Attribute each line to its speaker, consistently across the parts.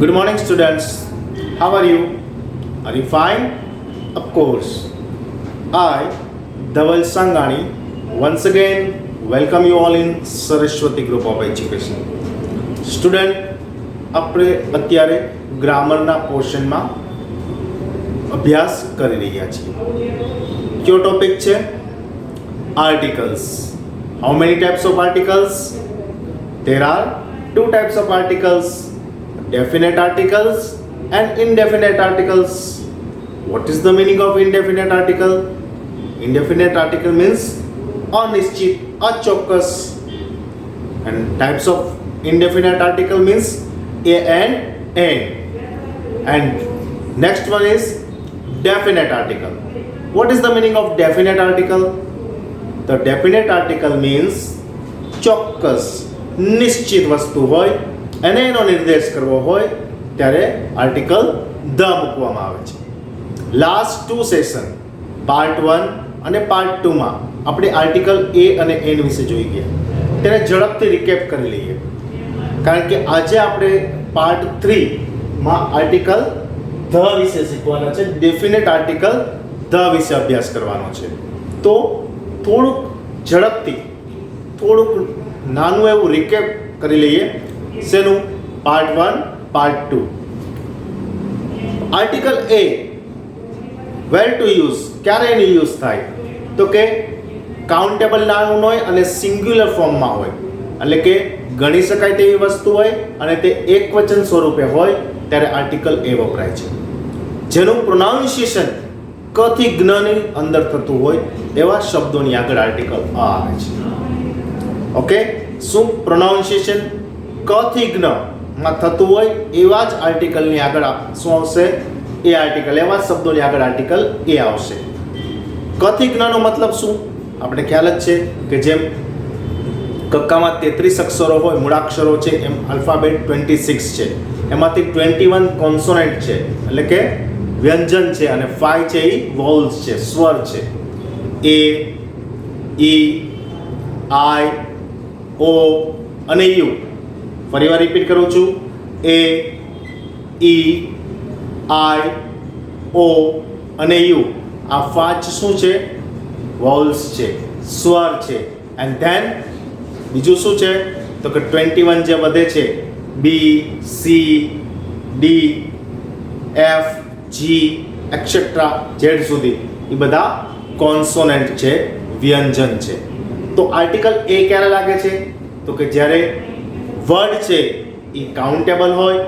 Speaker 1: Good morning, students. How are you? Are you fine? Of course. I, Dhaval Sangani, once again welcome you all in Saraswati Group of Education. Student, આપણે અત્યારે ગ્રામરના પોર્શનમાં અભ્યાસ કરી રહ્યા છીએ. કયો topic છે? Articles. How many types of articles? There are two types of articles, definite articles and indefinite articles. What is the meaning of indefinite article? Indefinite article means અનિશ્ચિત, અચોક્કસ. And types of indefinite article means a and n. And next one is definite article. What is the meaning of definite article? The definite article means ચોક્કસ, નિશ્ચિત વસ્તુ હોય અને એનો નિર્દેશ કરવો હોય ત્યારે આર્ટિકલ ધ મૂકવામાં આવે છે. લાસ્ટ ટુ સેશન પાર્ટ 1 અને પાર્ટ 2 માં આપણે આર્ટિકલ એ અને એન વિશે જોઈ ગયા. તેને ઝડપથી રિકેપ કરી લઈએ, કારણ કે આજે આપણે પાર્ટ 3 માં આર્ટિકલ ધ વિશે શીખવાના છે. ડેફિનેટ આર્ટિકલ ધ વિશે અભ્યાસ કરવાનો છે. તો થોડુંક ઝડપથી થોડુંક નાનું એવું રિકેપ કરી લઈએ. શેનું? Part 1 part 2. Article a where to use, ક્યારે એની યુઝ થાય? તો કે કાઉન્ટેબલ નાઉન હોય અને સિંગ્યુલર ફોર્મમાં હોય, એટલે કે ગણી શકાય તેવી વસ્તુ હોય અને તે એકવચન સ્વરૂપે હોય ત્યારે આર્ટિકલ એ વપરાય છે. જેનું પ્રોનાઉન્સિએશન ક થી જ્ઞની અંદર થતું હોય એવા શબ્દોની આગળ આર્ટિકલ અ આવે છે. ઓકે, શું પ્રોનાઉન્સિએશન ક થી જ્ઞમાં થતું હોય એવા જ આર્ટિકલની આગળ શું આવશે? એ આર્ટિકલ, એવા શબ્દોની આગળ આર્ટિકલ એ આવશે. ક થી જ્ઞનો મતલબ શું? આપણે ખ્યાલ જ છે કે જેમ કક્કામાં 33 અક્ષરો હોય, મૂળાક્ષરો છે, એમ આલ્ફાબેટ 26 છે. એમાંથી 21 કોન્સોનન્ટ છે, એટલે કે વ્યંજન છે, અને 5 છે એ વોલ્સ છે, સ્વર છે. એ, ઈ, આઈ, ઓ અને યુ. ફરીવાર રિપીટ કરું છું. એ, ઈ, આઈ, ઓ અને યુ. આ 5 શું છે? વોલ્સ છે, સ્વર છે. એન્ડ ધેન બીજું શું છે? તો કે 21 જે વધે છે, બી, સી, ડી, એફ, જી એક્સેટ્રા ઝેડ સુધી, એ બધા કોન્સોનન્ટ છે, વ્યંજન છે. તો આર્ટિકલ એ ક્યારે લાગે છે? તો કે જ્યારે વર્ડ છે એ કાઉન્ટેબલ હોય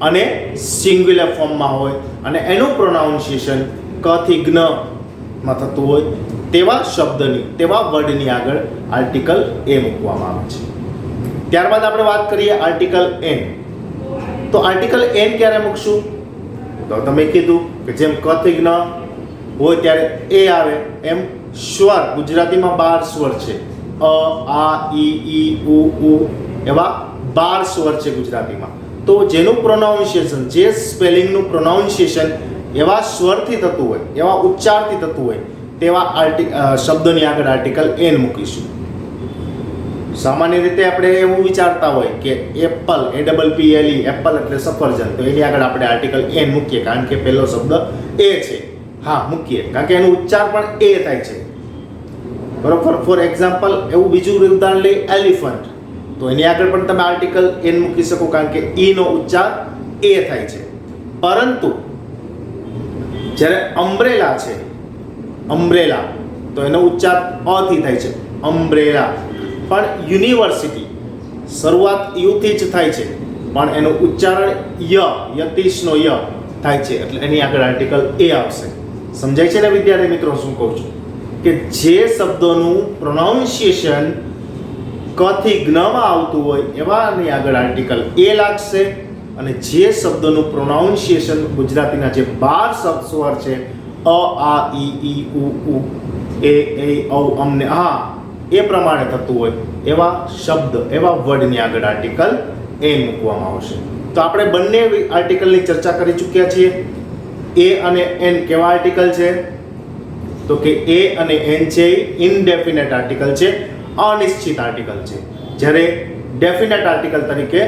Speaker 1: અને સિંગ્યુલર ફોર્મમાં હોય અને એનું પ્રોનાઉન્સિએશન ક થી જ્ઞમાં થતું હોય તેવા શબ્દની, તેવા વર્ડની આગળ આર્ટિકલ એ મૂકવામાં આવે છે. ત્યારબાદ આપણે વાત કરીએ આર્ટિકલ એન. તો આર્ટિકલ એન ક્યારે મૂકશું? તો તમે કીધું કે જેમ ક થી જ્ઞ હોય ત્યારે એ આવે, એમ સ્વર ગુજરાતીમાં 12 સ્વર છે. અ, આ, ઈ, ઉ, એવા 12 સ્વર છે ગુજરાતીમાં. તો જેનું પ્રોનાઉન્સિએશન, જે સ્પેલિંગનું પ્રોનાઉન્સિએશન એવા સ્વરથી થતું હોય, એવા ઉચ્ચારથી થતું હોય તેવા શબ્દોની આગળ આર્ટિકલ એન મૂકીશું. સામાન્ય રીતે આપણે એવું વિચારતા હોય કે એપલ, APPLE, એપલ એટલે સફરજન, તો એની આગળ આપણે આર્ટિકલ એન મૂકીએ કારણ કે પહેલો શબ્દ એ છે. હા, મૂકીએ કારણ કે એનું ઉચ્ચાર પણ એ થાય છે. બરોબર. ફોર એક્ઝામ્પલ એવું બીજું ઉદાહરણ લઈ, એલિફન્ટ, તો એની આગળ પણ તમે આર્ટિકલ એન મૂકી શકો કારણ કે ઈ નો ઉચ્ચાર એ થાય છે. પરંતુ જ્યારે અમ્બ્રેલા છે, અમ્બ્રેલા, તો એનો ઉચ્ચાર અ થી થાય છે, અમ્બ્રેલા. પણ યુનિવર્સિટી શરૂઆત યુથી જ થાય છે, પણ એનું ઉચ્ચારણ યતીશનો ય થાય છે, એટલે એની આગળ આર્ટિકલ એ આવશે. સમજાય છે ને વિદ્યાર્થી મિત્રો શું કહું છું? કે જે શબ્દોનું પ્રોનાઉન્સિએશન ક થી જ્ઞમાં આવતું હોય એવાની આગળ આર્ટિકલ એ લાગશે, અને જે શબ્દોનું પ્રોનાઉન્સિએશન ગુજરાતીના જે 12 સ્વર છે, અ, આ, ઈ, ઉ, એ, ઔ, અમ ને હા, એ પ્રમાણે થતું હોય એવા શબ્દ, એવા વર્ડની આગળ આર્ટિકલ એ મૂકવામાં આવશે. તો આપણે બંને આર્ટિકલની ચર્ચા કરી ચૂક્યા છીએ. એ અને એન કેવા આર્ટિકલ છે? તો કે એ અને એન છે ઇનડેફિનેટ આર્ટિકલ છે, અનિશ્ચિત આર્ટિકલ છે. જ્યારે ડેફિનેટ આર્ટિકલ તરીકે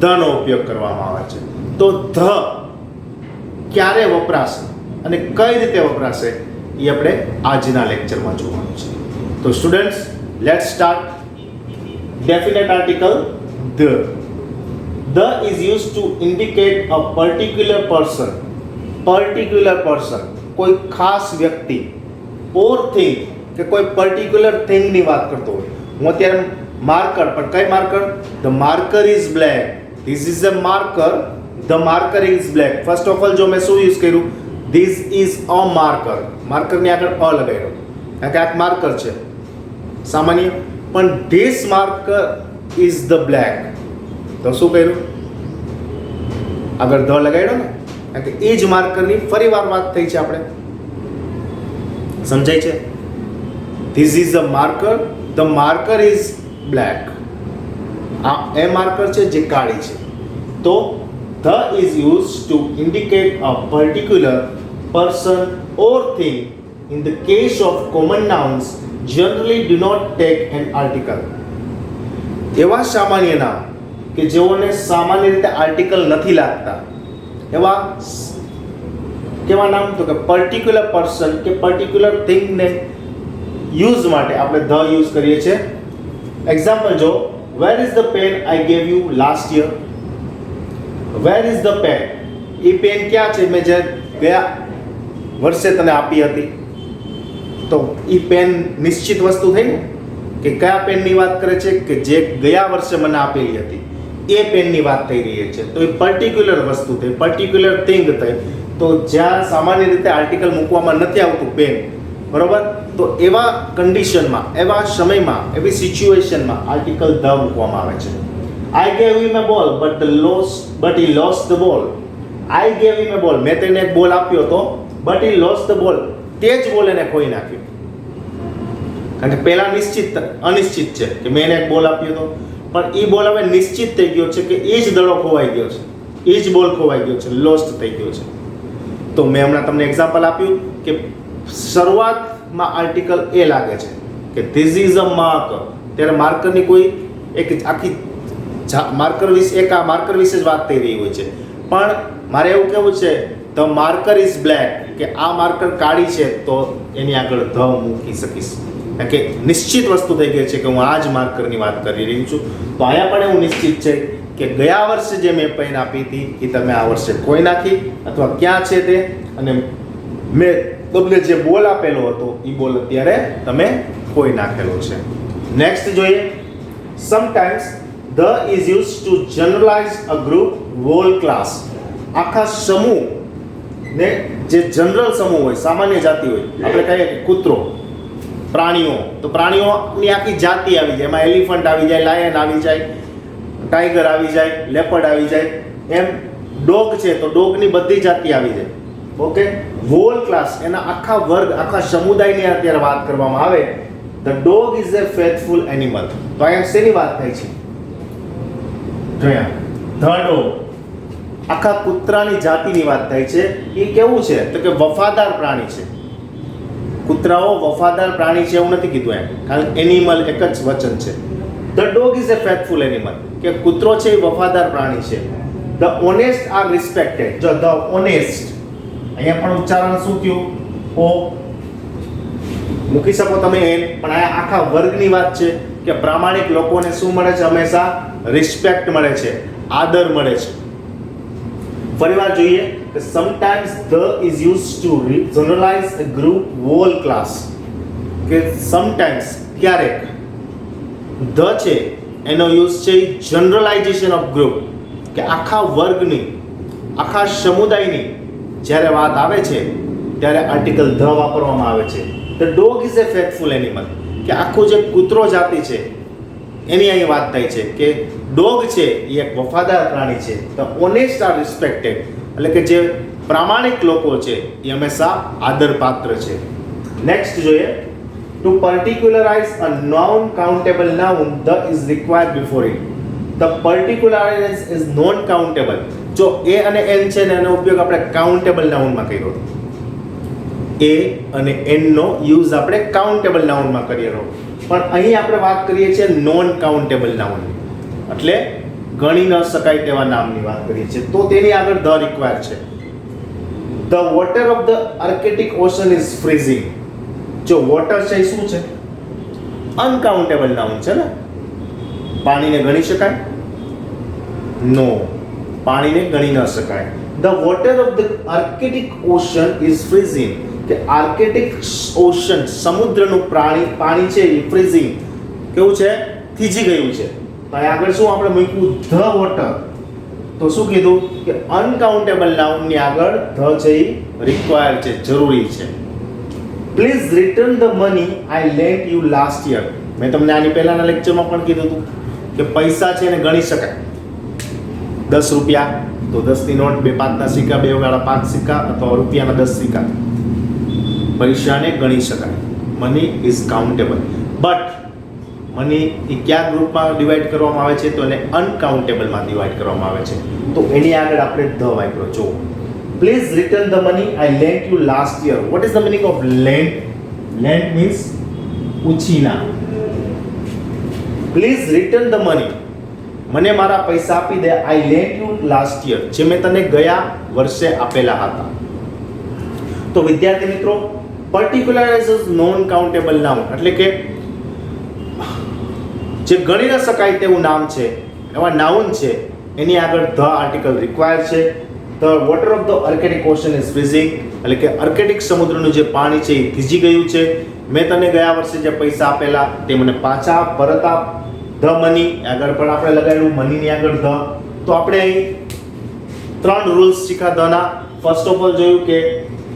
Speaker 1: ધનો ઉપયોગ કરવામાં આવે છે. તો ધ ક્યારે વપરાશે અને કઈ રીતે વપરાશે એ આપણે આજના લેક્ચરમાં જોવાનું છે. તો students, let's start. Definite article the. The is used to indicate a particular person. Particular person, કોઈ ખાસ વ્યક્તિ or thing કે કોઈ particular thing ની વાત કરતો હોય. હું અત્યારે માર્કર, પણ કઈ marker? The marker is black. This is a marker. The marker is black. First of all, જો મેં શું યુઝ કર્યું? This is a marker. Marker ની આગળ અ લગાવ્યો કારણ કે આ માર્કર છે સામાન્ય. પણ this marker is the black. તો શું કર્યું? આગળ ધ લગાડ્યો ને, કારણ કે એ જ માર્કરની ફરી વાર વાત થઈ છે આપણે. સમજાય છે? This is a marker. The marker is black. આ એ માર્કર છે જે કાળી છે. તો the is use to indicate a particular person or thing. In the case of common nouns generally do not take an article. એવા સામાન્ય નામ કે જેઓને સામાન્ય રીતે આર્ટિકલ નથી લાગતા, એવા કેવા નામ? તો કે પર્ટિક્યુલર પર્સન કે પર્ટિક્યુલર થિંગને યુઝ માટે આપણે ધ યુઝ કરીએ છીએ. એક્ઝામ્પલ જો, where is the pen I gave you last year. Where is the pen? એ પેન ક્યાં છે મેં જે ગયા વર્ષે તને આપી હતી? તો એ પેન નિશ્ચિત વસ્તુ થઈ ને, કે કયા પેનની વાત કરે છે? કે જે ગયા વર્ષે મને આપેલી હતી એ પેનની વાત થઈ રહી છે. તો એ પર્ટિક્યુલર વસ્તુ થઈ, પર્ટિક્યુલર થિંગ થઈ. તો જ્યાં સામાન્ય રીતે આર્ટિકલ મૂકવામાં નથી આવતું પેન, બરોબર, તો એવા કન્ડિશનમાં, એવા સમયમાં, એવી સિચ્યુએશનમાં આર્ટિકલ ધ મૂકવામાં આવે છે. આઈ ગેવ હિમ અ બોલ but he lost the ball. I gave હિમ અ બોલ, મેં તેને એક બોલ આપ્યો હતો, but he lost the ball, તે જ બોલ એને ખોઈ નાખ્યો. કારણ કે પહેલા અનિશ્ચિત છે કે મેં એને એક બોલ આપ્યો હતો, પણ એ બોલ હવે નિશ્ચિત થઈ ગયો છે કે એ જ દડો ખોવાઈ ગયો છે, એ જ બોલ ખોવાઈ ગયો છે, લોસ્ટ થઈ ગયો છે. તો મેં હમણાં તમને એક્ઝામ્પલ આપ્યું કે શરૂઆતમાં આર્ટિકલ એ લાગે છે કે ધીસ ઇઝ અ માર્કર, ત્યારે માર્કરની કોઈ એક આખી માર્કર વિશે જ વાત થઈ રહી હોય છે. પણ મારે એવું કહેવું છે ધ માર્કર ઇઝ બ્લેક, કે આ માર્કર કાળી છે, તો એની આગળ ધ મૂકી શકીશ. કે નિશ્ચિત વસ્તુ થઈ ગઈ છે કે હું આ જ માર્કરની વાત કરી રહી છું. તો અહીંયા પણ એવું નિશ્ચિત છે કે ગયા વર્ષે જે મેં પેન આપી હતી એ તમે આ વર્ષે ખોઈ નાખી, અથવા ક્યાં છે તે, અને મેં તમને જે બોલ આપેલો હતો એ બોલ અત્યારે તમે ખોઈ નાખેલો છે. નેક્સ્ટ જોઈએ, sometimes the is use to generalize a group whole class. આખા સમૂહ ને, જે જનરલ સમૂહ હોય, સામાન્ય જાતિ હોય, આપણે કહીએ કે કૂતરો, પ્રાણીઓ, તો પ્રાણીઓની આખી જાતિ આવી જાય. એમાં એલિફન્ટ આવી જાય, લાયન આવી જાય, ટાઈગર આવી જાય, લેપર્ડ આવી જાય. એમ ડોગ છે તો ડોગની બધી જાતિ આવી જાય. ઓકે, હોલ ક્લાસ, એના આખા વર્ગ, આખા સમુદાયની અત્યારે વાત કરવામાં આવે. The dog is a faithful animal. તો અહીંયા શેની વાત થાય છે? જોયા, ધ ડોગ, આખા કૂતરાની જાતિની વાત થાય છે. એ કેવું છે? તો કે વફાદાર પ્રાણી છે. કૂતરાઓ વફાદાર પ્રાણી છે એવું નથી કીધું એમ, કારણ કે એનિમલ એક જ વચન છે. The dog is a faithful animal, કે કૂતરો છે એ વફાદાર પ્રાણી છે. The honest are respected. જો ધ ઓનેસ્ટ, અહીંયા પણ ઉચ્ચારણ શું થયું? ઓ મૂકી શકો તમે એન, પણ અહીંયા આખા વર્ગની વાત છે કે પ્રામાણિક લોકોને શું મળે છે? હંમેશા રિસ્પેક્ટ મળે છે, આદર મળે છે. ફરીવાર જોઈએ કે sometimes the is use to generalize a group whole class, કે સમટાઈમ્સ, ક્યારેક, ધ છે એનો યુઝ છે જનરલાઇઝેશન ઓફ ગ્રુપ, કે આખા વર્ગની, આખા સમુદાયની જ્યારે વાત આવે છે ત્યારે આર્ટિકલ ધ વાપરવામાં આવે છે. The dog is a faithful animal, કે આખું જે કૂતરો જાતિ છે એની અહીં વાત થાય છે કે ડોગ છે એ એક વફાદાર પ્રાણી છે. ધ ઓનેસ્ટ આર રિસ્પેક્ટેડ, એટલે કે જે પ્રામાણિક લોકો છે એ હંમેશા આદરપાત્ર છે. નેક્સ્ટ જોઈએ, to particularise a non countable noun the is required before it. The particularise is non countable. જો એ અને એન છે ને એનો ઉપયોગ આપણે કાઉન્ટેબલ નાઉનમાં કર્યો હતો. એ અને એન નો યુઝ આપણે કાઉન્ટેબલ નાઉનમાં કરીએ, પણ અહીં આપણે વાત કરીએ છીએ નોન કાઉન્ટેબલ નાઉન. એટલે ગણી ન શકાય તેવા નામની વાત કરીએ છીએ તો તેની આગળ ધ રિક્વાયર છે. The water of the Arctic ocean is freezing. જો વોટર છે એ શું છે? અનકાઉન્ટેબલ નાઉન છે ને. પાણીને ગણી શકાય? નો, પાણીને ગણી ન શકાય. The water of the Arctic ocean is freezing, કે આર્કટિક ઓશન સમુદ્રનું પાણી છે એ ફ્રીઝિંગ કેવું છે? થીજી ગયું છે. તો આગળ શું આપણે મૂક્યું? The water. તો શું કીધું કે અનકાઉન્ટેબલ નાઉનની આગળ ધ છે એ રિક્વાયર છે, જરૂરી છે. Please return the money I lent you last year. મેં તમને આની પહેલાના લેક્ચરમાં પણ કીધું હતું કે પૈસા છે એને ગણી શકાય. 10 રૂપિયા તો 10 ની નોટ, 2 5 ના સિક્કા, 2 વાળા 5 સિક્કા અથવા રૂપિયાના 10 સિક્કા. પૈસાને ગણી શકાય. Money is countable. But money એ કયા ગ્રુપમાં ડિવાઈડ કરવામાં આવે છે? તો એને અનકાઉન્ટેબલમાં ડિવાઈડ કરવામાં આવે છે. તો એની આગળ આપણે ધ વાપરો. જો please return the money I lent you last year. What is the meaning of lent? Lent means ઉછીના. પ્લીઝ રિટર્ન ધ મની, મને મારા પૈસા આપી દે. I lent you last year, જે મેં તને ગયા વર્ષે આપેલા હતા. તો વિદ્યાર્થી મિત્રો, પર્ટિક્યુલરાઇઝ નોન કાઉન્ટેબલ નાઉન એટલે કે જે ગણી ન શકાય તેવું નામ છે, એવા નાઉન છે, એની આગળ ધ આર્ટિકલ રિક્વાયર છે. The water of the Arctic ocean is freezing, એટલે કે આર્કટિક સમુદ્રનું જે પાણી છે એ થીજી ગયું છે. મેં તને ગયા વર્ષે જે પૈસા આપેલા તે મને પાછા પરત આપ. ધ મની આગળ પણ આપણે લગાવ્યું, મનીની આગળ ધ. તો આપણે અહીં 3 રૂલ્સ શીખ્યા ધના. ફર્સ્ટ ઓફ ઓલ જોયું કે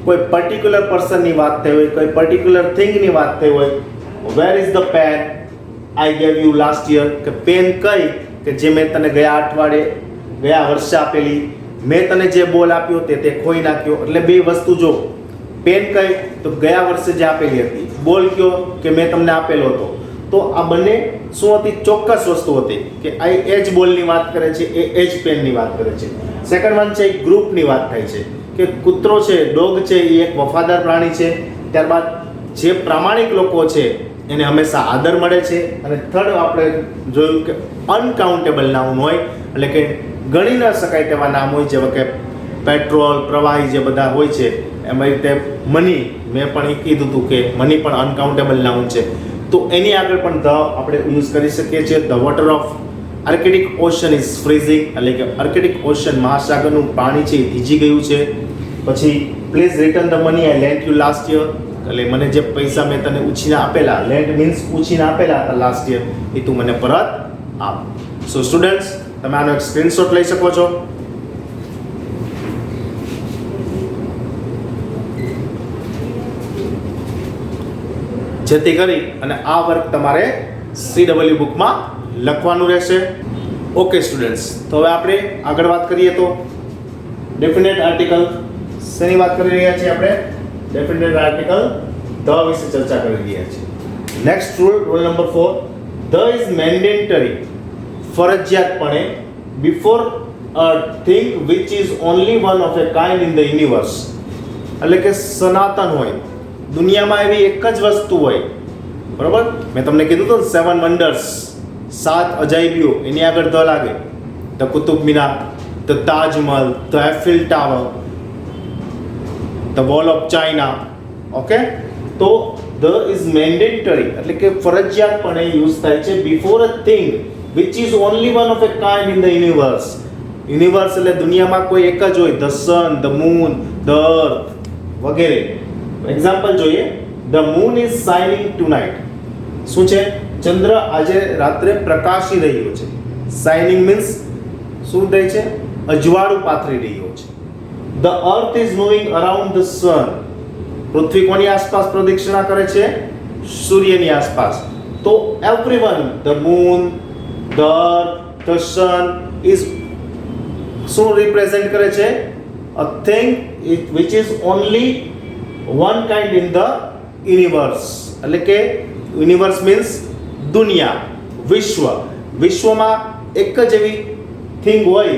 Speaker 1: કોઈ પર્ટિક્યુલર પર્સનની વાત થઈ હોય, કોઈ પર્ટિક્યુલર થિંગની વાત થઈ હોય. Where is the pen I gave you last year, કે પેન કઈ કે જે મેં તને ગયા અઠવાડિયે ગયા વર્ષે આપેલી. મેં તને જે બોલ આપ્યો તે ખોઈ નાખ્યો. એટલે બે વસ્તુ જો, પેન કઈ તો ગયા વર્ષે જે આપેલી હતી, બોલ કયો કે મેં તમને આપેલો હતો. તો આ બંને શું હતી? ચોક્કસ વસ્તુ હતી કે આ એ જ બોલની વાત કરે છે, એ જ પેનની વાત કરે છે. સેકન્ડ વન છે ગ્રુપની વાત થાય છે કે કૂતરો છે, ડોગ છે એ એક વફાદાર પ્રાણી છે. ત્યારબાદ જે પ્રામાણિક લોકો છે એને હંમેશા આદર મળે છે. અને થર્ડ આપણે જોયું કે અનકાઉન્ટેબલ નાઉન હોય એટલે કે ગણી ન શકાય તેવા નામ હોય, જેવા કે પેટ્રોલ, પ્રવાહી જે બધા હોય છે. એમાં રીતે મની, મેં પણ એ કીધું હતું કે મની પણ અનકાઉન્ટેબલ નાઉન છે. તો એની આગળ પણ ધ આપણે યુઝ કરી શકીએ છીએ. The water of Arctic ocean is freezing, એટલે કે આર્કટિક ઓશન મહાસાગરનું પાણી છે એ થીજી ગયું છે. પછી please return the money I lent you last year, એટલે મને જે પૈસા મેં તને ઉછીના આપેલા, લેન્ટ મીન્સ ઉછીના આપેલા હતા લાસ્ટ યર, એ તું મને પરત આપ. સો સ્ટુડન્ટ્સ, તમે આનો એક સ્ક્રીનશોટ લઈ શકો છો. જેથી કરી અને આ વર્ક તમારે CW બુકમાં લખવાનું રહેશે. ઓકે સ્ટુડન્ટ્સ, તો હવે આપણે આગળ વાત કરીએ તો ડેફિનેટ આર્ટિકલ શેની વાત કરી રહ્યા છીએ? આપણે ડેફિનેટ આર્ટિકલ ધ વિશે ચર્ચા કરી રહ્યા છીએ. Next rule number 4, the is mandatory, ફરજિયાતપણે, before a thing which is only one of a kind in the universe, એટલે કે સનાતન હોય, દુનિયામાં એવી એક જ વસ્તુ હોય. બરોબર, મેં તમને કીધું તો 7 વન્ડર્સ, 7 અજાયબીઓ, એની આગળ ધ લાગે. The Qutub Minar, the Taj Mahal, the Eiffel tower, the wall of China. Okay, તો ધ ઇઝ મેન્ડેટરી એટલે કે ફરજિયાતપણે યુઝ થાય છે before a thing which is only one of a kind in the universe. Universe એટલે દુનિયામાં કોઈ એક જ હોય. The sun, the moon, the અર્થ વગેરે. એક્ઝામ્પલ જોઈએ. The moon is shining tonight. શું છે? ચંદ્ર આજે રાત્રે પ્રકાશી રહ્યો છે. શાઇનિંગ મીન્સ શું થાય છે? અજવાળું પાથરી રહ્યો છે. The earth is moving around the sun. પૃથ્વી કોની આસપાસ પ્રદક્ષિણા કરે છે? સૂર્યની આસપાસ. તો everyone, the moon, the earth, the sun is શું રિપ્રેઝેન્ટ કરે છે? A thing which is only one kind in the universe. એટલે કે યુનિવર્સ મીન્સ દુનિયા, વિશ્વ. વિશ્વમાં એક જ એવી થિંગ હોય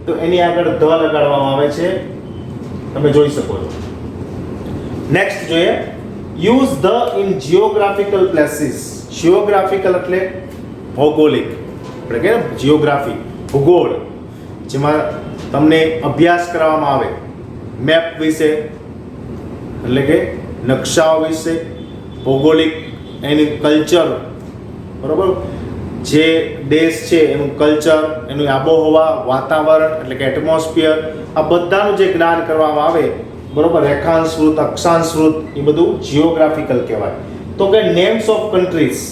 Speaker 1: તો એની આગળ ધ લગાડવામાં આવે છે. તમે જોઈ શકો છો. નેક્સ્ટ જોઈએ. Use the in geographical places. Geographical એટલે ભૌગોલિક, આપણે કહીએ ને જિયોગ્રાફી. ભૂગોળ, જેમાં તમને અભ્યાસ કરવામાં આવે મેપ વિશે, એટલે કે નકશાઓ વિશે, ભૌગોલિક એની કલ્ચર, બરાબર, જે દેશ છે એનું કલ્ચર, એનું આબોહવા, વાતાવરણ એટલે કે એટમોસ્ફિયર, આ બધાનું જે જ્ઞાન કરવામાં આવે, બરાબર, રેખાંશવૃત્ત, અક્ષાંશવૃત્ત, એ બધું જિયોગ્રાફિકલ કહેવાય. તો કે નેમ્સ ઓફ કન્ટ્રીઝ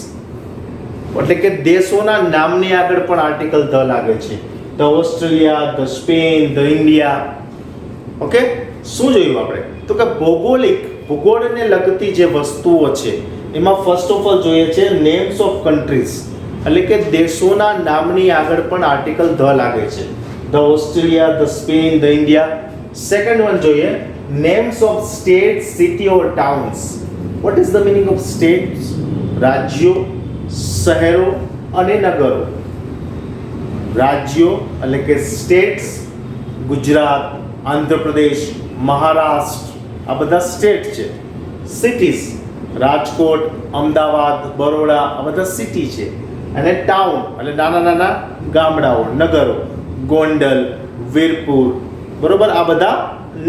Speaker 1: એટલે કે દેશોના નામની આગળ પણ આર્ટિકલ ધ લાગે છે. The Australia, the Spain, the India. Okay, શું જોયું આપણે? તો કે ભૂગોળને લગતી જે વસ્તુઓ છે એમાં ફર્સ્ટ ઓફ ઓલ જોઈએ છે નેમ્સ ઓફ કન્ટ્રીઝ, એટલે કે દેશોના નામની આગળ પણ આર્ટિકલ ધ લાગે છે. The Australia, the Spain, the India. Second one જોઈએ names of state, city or towns. What is the meaning of states? રાજ્યો, શહેરો અને નગરો. રાજ્યો એટલે કે સ્ટેટ્સ, ગુજરાત, આંધ્રપ્રદેશ, મહારાષ્ટ્ર, આ બધા સ્ટેટ છે. સિટીઝ, રાજકોટ, અમદાવાદ, બરોડા, આ બધા સિટી છે. અને ટાઉન એટલે નાના નાના ગામડાઓ, નગરો, ગોંડલ, વીરપુર, બરોબર, આ બધા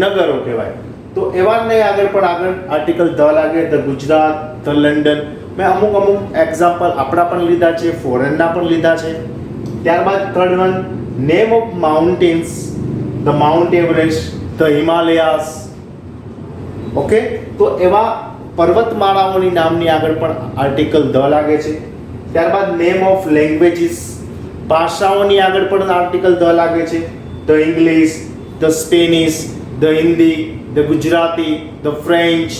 Speaker 1: નગરો કહેવાય. તો એવાને આગળ આર્ટિકલ ધ લાગે. The Gujarat, the London. મેં અમુક એક્ઝામ્પલ આપણા પણ લીધા છે, ફોરેનના પણ લીધા છે. ત્યારબાદ third one name of mountains. The Mount Everest, the Himalayas. Okay, તો એવા પર્વતમાળાઓની નામની આગળ પણ આર્ટિકલ ધ લાગે છે. ત્યારબાદ નેમ ઓફ લેંગ્વેજીસ, ભાષાઓની આગળ પણ આર્ટિકલ ધ લાગે છે. The English, the Spanish, the Hindi, the Gujarati, the French,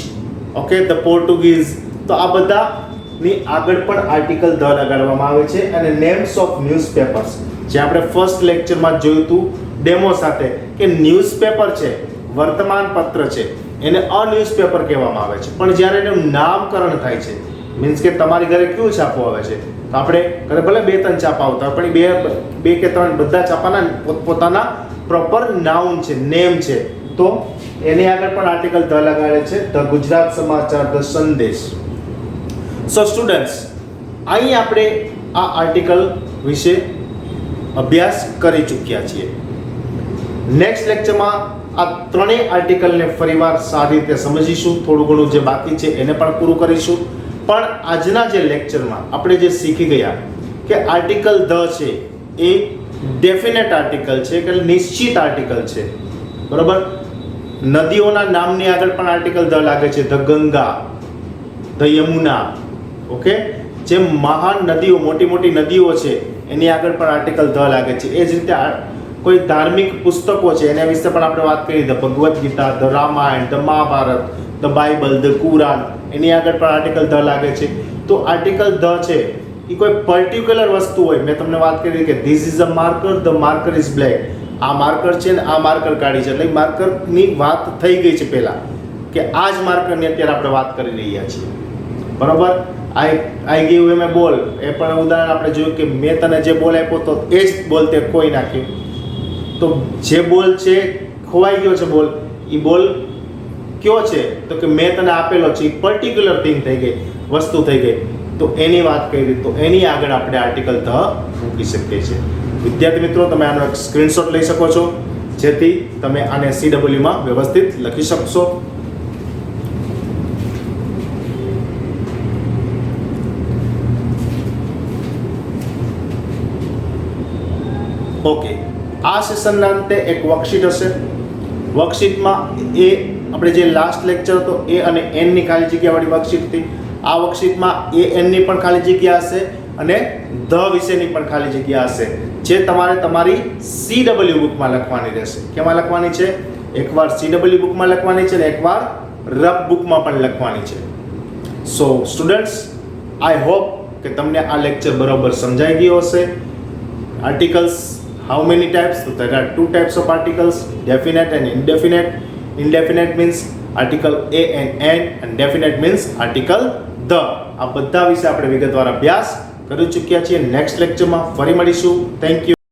Speaker 1: okay, the Portuguese. તો આ બધાની આગળ પણ આર્ટિકલ ધ લગાડવામાં આવે છે. અને નેમ્સ ઓફ ન્યૂઝપેપર્સ, જે આપણે ફર્સ્ટ લેક્ચરમાં જોયું હતું ડેમો સાથે, કે ન્યૂઝપેપર છે, વર્તમાન પત્ર છે, એને ન્યૂઝપેપર કહેવામાં આવે છે. પણ જ્યારે એનું નામકરણ થાય છે, મીન્સ કે તમારી ઘરે કયું છાપું આવે છે, તો આપણે ઘરે ભલે 2-3 છાપા આવતા હોય, પણ બે કે 3 બધા છાપાના પોતપોતાના પ્રોપર નાઉન છે, નેમ છે. તો એની આગળ પણ આર્ટિકલ ધ લગાડે છે. ધ ગુજરાત સમાચાર, ધ સંદેશ. સો સ્ટુડન્ટ્સ, અહીં આપણે આ આર્ટિકલ વિશે અભ્યાસ કરી ચૂક્યા છીએ. નેક્સ્ટ લેક્ચરમાં આ ત્રણેય આર્ટિકલને ફરીવાર સારી રીતે સમજીશું. થોડું ઘણું જે બાકી છે એને પણ પૂરું કરીશું. પણ આજના જે લેક્ચરમાં આપણે જે શીખી ગયા કે આર્ટિકલ ધ છે એ ડેફિનેટ આર્ટિકલ છે, કે નિશ્ચિત આર્ટિકલ છે, બરાબર. નદીઓના નામની આગળ પણ આર્ટિકલ ધ લાગે છે. The Ganga, the Yamuna. Okay, જે મહાન નદીઓ, મોટી મોટી નદીઓ છે એની આગળ પણ આર્ટિકલ ધ લાગે છે. એ જ રીતે કોઈ ધાર્મિક પુસ્તકો છે એના વિશે પણ આપણે વાત કરી. The Bhagavad Gita, the Ramayana, the Mahabharata, the Bible, the Quran, એની આગળ પણ આર્ટિકલ ધ લાગે છે. તો આર્ટિકલ ધ છે એ કોઈ પર્ટિક્યુલર વસ્તુ હોય. મેં તમને વાત કરી કે this is a marker, the marker is black. આ માર્કર છે ને આ માર્કર કાઢી છે, એટલે માર્કરની વાત થઈ ગઈ છે પહેલા, કે આ જ માર્કરની અત્યારે આપણે વાત કરી રહ્યા છીએ, બરોબર. આઈ ગીવ એમ એ બોલ, એ પણ ઉદાહરણ આપણે જોયું કે મેં તને જે બોલ આપ્યો તો એ જ બોલ તે ખોઈ નાખ્યો. તો જે બોલ છે ખોવાઈ ગયો છે બોલ, એ બોલ કયો છે? તો કે મેં તને આપેલો છે, એ પર્ટિક્યુલર થિંગ થઈ ગઈ, વસ્તુ થઈ ગઈ. તો એની વાત કરી, તો એની આગળ આપણે આર્ટિકલ ધ મૂકી શકીએ છીએ. વિદ્યાર્થી મિત્રો, તમે આનો એક સ્ક્રીનશોટ લઈ શકો છો, જેથી તમે આને CWમાં વ્યવસ્થિત લખી શકશો. ઓકે, આ સેશનના અંતે એક વર્કશીટ હશે. વર્કશીટમાં એ આપણે જે લાસ્ટ લેક્ચર હતો એ અને એનની ખાલી જગ્યાવાળી વર્કશીટ હતી. આ વર્કશીટમાં એનની પણ ખાલી જગ્યા હશે અને ધ વિશેની પણ ખાલી જગ્યા હશે, જે તમારે તમારી CW બુકમાં લખવાની રહેશે. કેમાં લખવાની છે? એકવાર CW બુકમાં લખવાની છે અને એકવાર રફ બુકમાં પણ લખવાની છે. સો સ્ટુડન્ટ્સ, આઈ હોપ કે તમને આ લેક્ચર બરાબર સમજાઈ ગયો હશે. Articles, how many types? So there are 2 types of articles, definite and indefinite. Indefinite means article a and n, and definite means article the. આ બધા વિશે આપણે વિગતવાર અભ્યાસ કરી ચૂક્યા છીએ. નેક્સ્ટ લેક્ચરમાં ફરી મળીશું. Thank you.